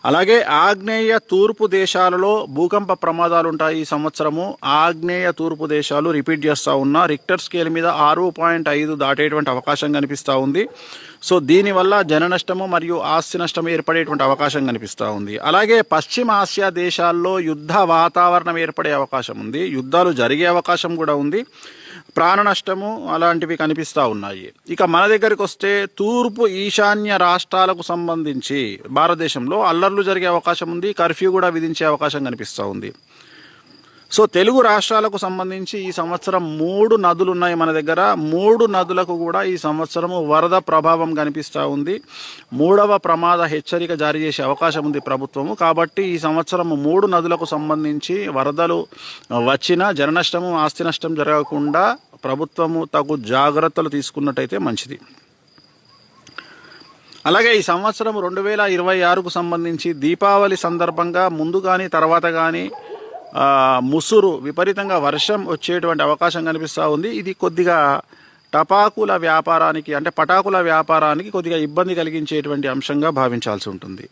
అలాగే ఆగ్నేయ తూర్పు దేశాలలో భూకంప ప్రమాదాలు ఉంటాయి ఈ సంవత్సరము. ఆగ్నేయ తూర్పు దేశాలు రిపీట్ చేస్తూ ఉన్నా రిక్టర్ స్కేల్ మీద 6.5 దాటేటువంటి అవకాశం కనిపిస్తూ ఉంది. సో దీనివల్ల జన నష్టము మరియు ఆస్తి నష్టం ఏర్పడేటువంటి అవకాశం కనిపిస్తూ ఉంది. అలాగే పశ్చిమ ఆసియా దేశాల్లో యుద్ధ వాతావరణం ఏర్పడే అవకాశం ఉంది. యుద్ధాలు జరిగే అవకాశం కూడా ఉంది. ప్రాణ నష్టము అలాంటివి కనిపిస్తూ ఉన్నాయి. ఇక మన దగ్గరికి వస్తే తూర్పు ఈశాన్య రాష్ట్రాలకు సంబంధించి భారతదేశంలో అల్లర్లు జరిగే అవకాశం ఉంది. కర్ఫ్యూ కూడా విధించే అవకాశం కనిపిస్తూ ఉంది. సో తెలుగు రాష్ట్రాలకు సంబంధించి ఈ సంవత్సరం 3 నదులు ఉన్నాయి మన దగ్గర. 3 నదులకు కూడా ఈ సంవత్సరము వరద ప్రభావం కనిపిస్తూ ఉంది. 3వ ప్రమాద హెచ్చరిక జారీ చేసే అవకాశం ఉంది ప్రభుత్వము. కాబట్టి ఈ సంవత్సరం 3 నదులకు సంబంధించి వరదలు వచ్చిన జన నష్టము ఆస్తి నష్టం జరగకుండా ప్రభుత్వము తగు జాగ్రత్తలు తీసుకున్నట్టయితే మంచిది. అలాగే ఈ సంవత్సరం 2026కు సంబంధించి దీపావళి సందర్భంగా ముందు కానీ తర్వాత కానీ ముసురు విపరీతంగా వర్షం వచ్చేటువంటి అవకాశం కనిపిస్తూ ఉంది. ఇది కొద్దిగా టపాకుల వ్యాపారానికి అంటే పటాకుల వ్యాపారానికి కొద్దిగా ఇబ్బంది కలిగించేటువంటి అంశంగా భావించాల్సి ఉంటుంది.